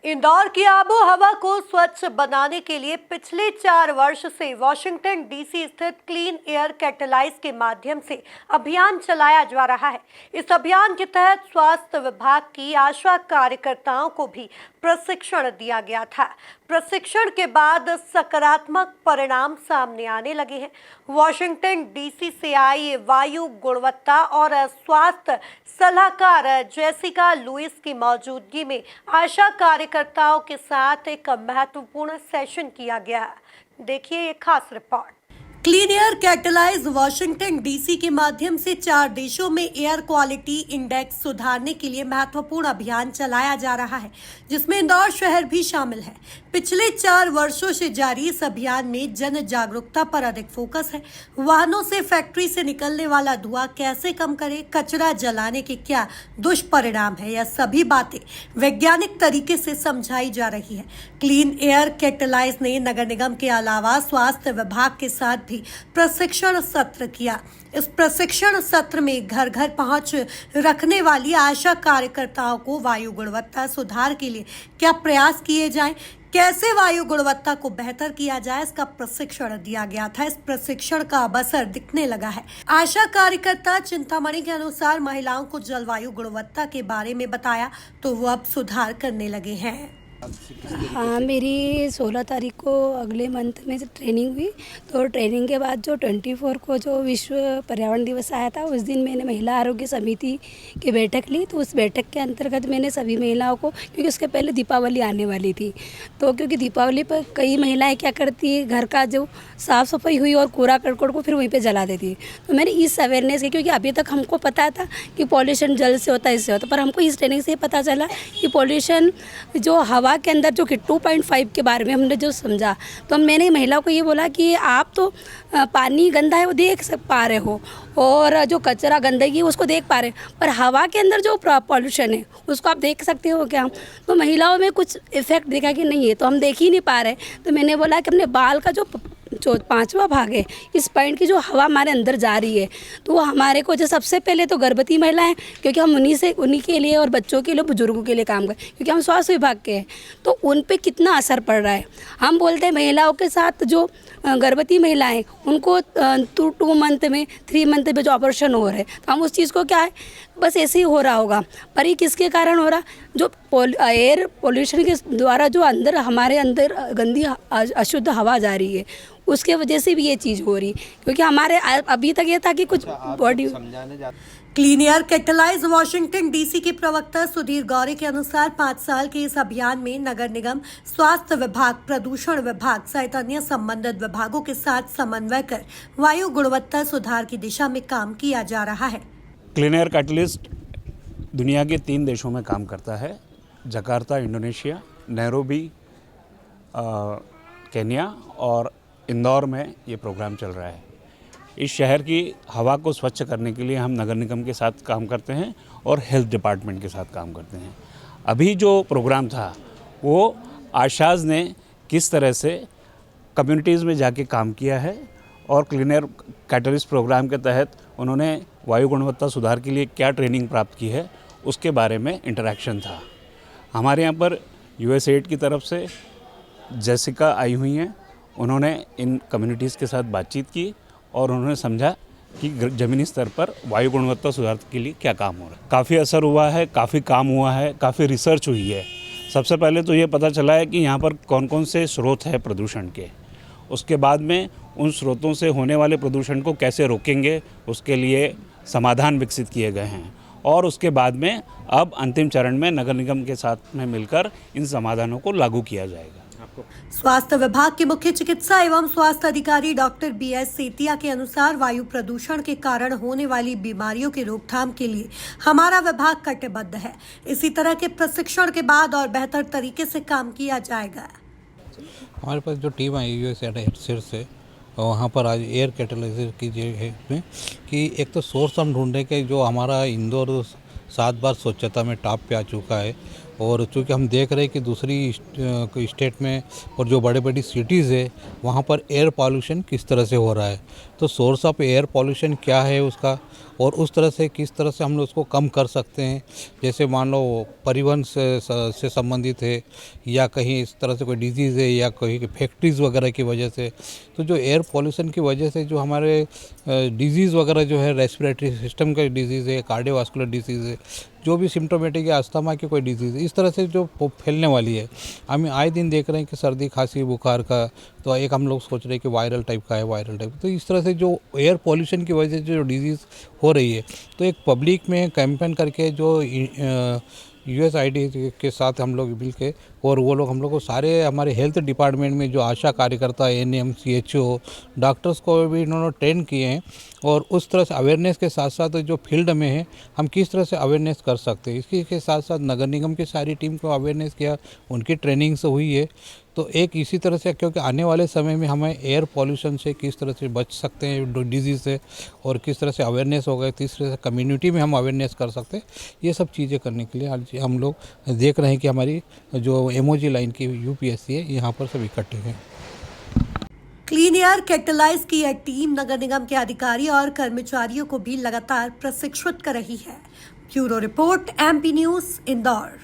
इंदौर की आबो हवा को स्वच्छ बनाने के लिए पिछले 4 वर्ष से वॉशिंगटन डीसी स्थित क्लीन एयर कैटलाइज के माध्यम से अभियान चलाया जा रहा है। इस अभियान के तहत स्वास्थ्य विभाग की आशा कार्यकर्ताओं को भी प्रशिक्षण दिया गया था। प्रशिक्षण के बाद सकारात्मक परिणाम सामने आने लगे हैं। वॉशिंगटन डीसी से आई वायु गुणवत्ता और स्वास्थ्य सलाहकार जेसिका लुइस की मौजूदगी में आशा कार्यकर्ताओं के साथ एक महत्वपूर्ण सेशन किया गया। देखिए ये खास report. Clean air catalyse Washington DC के माध्यम से 4 देशों में एयर क्वालिटी इंडेक्स सुधारने के लिए महत्वपूर्ण अभियान चलाया जा रहा है, जिसमें इंदौर शहर भी शामिल है। पिछले 4 वर्षों से जारी इस अभियान में जन जागरूकता पर अधिक फोकस है। वाहनों से फैक्ट्री से निकलने वाला धुआं कैसे कम करें, कचरा जलाने के क्या दुष्परिणाम है, यह सभी बातें वैज्ञानिक तरीके से समझाई जा रही है। क्लीन एयर कैटलाइज ने नगर निगम के अलावा स्वास्थ्य विभाग के साथ भी प्रशिक्षण सत्र किया। इस प्रशिक्षण सत्र में घर घर पहुंच रखने वाली आशा कार्यकर्ताओं को वायु गुणवत्ता सुधार के लिए क्या प्रयास किए जाएं, कैसे वायु गुणवत्ता को बेहतर किया जाए, इसका प्रशिक्षण दिया गया था। इस प्रशिक्षण का अब असर दिखने लगा है। आशा कार्यकर्ता चिंतामणि के अनुसार महिलाओं को जलवायु गुणवत्ता के बारे में बताया तो वो अब सुधार करने लगे हैं। हाँ, मेरी 16 तारीख को अगले मंथ में ट्रेनिंग हुई। तो ट्रेनिंग के बाद जो 24 को जो विश्व पर्यावरण दिवस आया था, उस दिन मैंने महिला आरोग्य समिति की बैठक ली। तो उस बैठक के अंतर्गत मैंने सभी महिलाओं को, क्योंकि उसके पहले दीपावली आने वाली थी, तो क्योंकि दीपावली पर कई महिलाएं क्या करती है, घर का जो साफ़ सफाई हुई और कूड़ा करकट को फिर वहीं पर जला देती है। तो मैंने इस अवेयरनेस की, क्योंकि अभी तक हमको पता था कि पॉल्यूशन जल से होता है, इससे होता है, पर हमको इस ट्रेनिंग से पता चला कि पॉल्यूशन जो हवा के अंदर जो कि 2.5 के बारे में हमने जो समझा, तो मैंने महिलाओं को ये बोला कि आप तो पानी गंदा है वो देख पा रहे हो, और जो कचरा गंदगी उसको देख पा रहे हैं, पर हवा के अंदर जो पॉल्यूशन है उसको आप देख सकते हो क्या? तो महिलाओं में कुछ इफेक्ट देखा कि नहीं है, तो हम देख ही नहीं पा रहे। तो मैंने बोला कि अपने बाल का जो 5वां भाग है, इस पॉइंट की जो हवा हमारे अंदर जा रही है, तो वो हमारे को जो सबसे पहले तो गर्भवती महिलाएं, क्योंकि हम उन्हीं के लिए और बच्चों के लिए, बुजुर्गों के लिए काम करें, क्योंकि हम स्वास्थ्य विभाग के हैं, तो उन पे कितना असर पड़ रहा है। हम बोलते हैं महिलाओं के साथ जो गर्भवती महिलाएं, उनको 2 मंथ में 3 मंथ में जो ऑपरेशन हो रहे हैं, तो हम उस चीज़ को क्या है, बस ऐसे ही हो रहा होगा, पर ये किसके कारण हो रहा? जो एयर पोल्यूशन के द्वारा जो अंदर हमारे अंदर गंदी अशुद्ध हवा जा रही है, उसके वजह से भी ये चीज़ हो रही, क्योंकि हमारे अभी तक ये था कि कुछ body. Clean air catalyse Washington DC के प्रवक्ता सुधीर गौरे के अनुसार 5 साल के इस अभियान में नगर निगम, स्वास्थ्य विभाग, प्रदूषण विभाग सहित अन्य संबंधित विभागों के साथ समन्वय कर वायु गुणवत्ता सुधार की दिशा में काम किया जा रहा है। क्लीन एयर कैटलिस्ट दुनिया के 3 देशों में काम करता है, जकार्ता इंडोनेशिया, नैरोबी केन्या और इंदौर में ये प्रोग्राम चल रहा है। इस शहर की हवा को स्वच्छ करने के लिए हम नगर निगम के साथ काम करते हैं और हेल्थ डिपार्टमेंट के साथ काम करते हैं। अभी जो प्रोग्राम था वो आशाज ने किस तरह से कम्युनिटीज़ में जाके काम किया है, और क्लीन एयर कैटलिस्ट प्रोग्राम के तहत उन्होंने वायु गुणवत्ता सुधार के लिए क्या ट्रेनिंग प्राप्त की है, उसके बारे में इंटरेक्शन था। हमारे यहाँ पर USAID की तरफ से जेसिका आई हुई हैं। उन्होंने इन कम्युनिटीज़ के साथ बातचीत की और उन्होंने समझा कि ज़मीनी स्तर पर वायु गुणवत्ता सुधार के लिए क्या काम हो रहा है। काफ़ी असर हुआ है, काफ़ी काम हुआ है, काफ़ी रिसर्च हुई है। सबसे पहले तो ये पता चला है कि यहाँ पर कौन कौन से स्रोत हैं प्रदूषण के। उसके बाद में उन स्रोतों से होने वाले प्रदूषण को कैसे रोकेंगे, उसके लिए समाधान विकसित किए गए हैं, और उसके बाद में अब अंतिम चरण में नगर निगम के साथ में मिलकर इन समाधानों को लागू किया जाएगा। स्वास्थ्य विभाग के मुख्य चिकित्सा एवं स्वास्थ्य अधिकारी डॉक्टर BS सेतिया के अनुसार वायु प्रदूषण के कारण होने वाली बीमारियों की रोकथाम के लिए हमारा विभाग कटिबद्ध है। इसी तरह के प्रशिक्षण के बाद और बेहतर तरीके से काम किया जाएगा। हमारे पास जो टीम आई USAID से, वहाँ पर आज एयर कैटलाइजर की है कि एक तो सोर्स हम ढूंढे कि जो हमारा इंदौर 7 बार स्वच्छता में टॉप पे आ चुका है, और चूँकि हम देख रहे हैं कि दूसरी स्टेट में और जो बड़े बड़ी सिटीज़ है वहाँ पर एयर पॉल्यूशन किस तरह से हो रहा है, तो सोर्स ऑफ एयर पॉल्यूशन क्या है उसका, और उस तरह से किस तरह से हम लोग उसको कम कर सकते हैं। जैसे मान लो परिवहन से संबंधित है, या कहीं इस तरह से कोई डिजीज़ है, या कहीं फैक्ट्रीज़ वगैरह की वजह से, तो जो एयर पॉल्यूशन की वजह से जो हमारे डिजीज़ वगैरह जो है, रेस्पिरेटरी सिस्टम का डिजीज़ है, कार्डियोवास्कुलर डिजीज़ है, जो भी सिम्टोमेटिक है, अस्थमा की कोई डिजीज़ है, इस तरह से जो फैलने वाली है। हम आए दिन देख रहे हैं कि सर्दी खांसी बुखार का, तो एक हम लोग सोच रहे हैं कि वायरल टाइप का है, वायरल टाइप। तो इस तरह से जो एयर पॉल्यूशन की वजह से जो डिजीज़ हो रही है, तो एक पब्लिक में कैंपेन करके जो USAID के साथ हम लोग मिल के, और वो लोग हम लोग को सारे हमारे हेल्थ डिपार्टमेंट में जो आशा कार्यकर्ता NM CHO डॉक्टर्स को भी इन्होंने ट्रेन किए हैं, और उस तरह से अवेयरनेस के साथ साथ जो फील्ड में है हम किस तरह से अवेयरनेस कर सकते हैं, इसके के साथ साथ नगर निगम की सारी टीम को अवेयरनेस किया, उनकी ट्रेनिंग से हुई है। तो एक इसी तरह से, क्योंकि आने वाले समय में हमें एयर पॉल्यूशन से किस तरह से बच सकते हैं, डिजीज़ से, और किस तरह से अवेयरनेस होगा, किस तरह से कम्युनिटी में हम अवेयरनेस कर सकते हैं, ये सब चीज़ें करने के लिए आज हम लोग देख रहे हैं कि हमारी जो MOG लाइन की UPSC है, यहाँ पर सब इकट्ठे हैं। क्लीन एयर कैटलाइज की यह टीम नगर निगम के अधिकारी और कर्मचारियों को भी लगातार प्रशिक्षित कर रही है। Bureau report MP news Indore.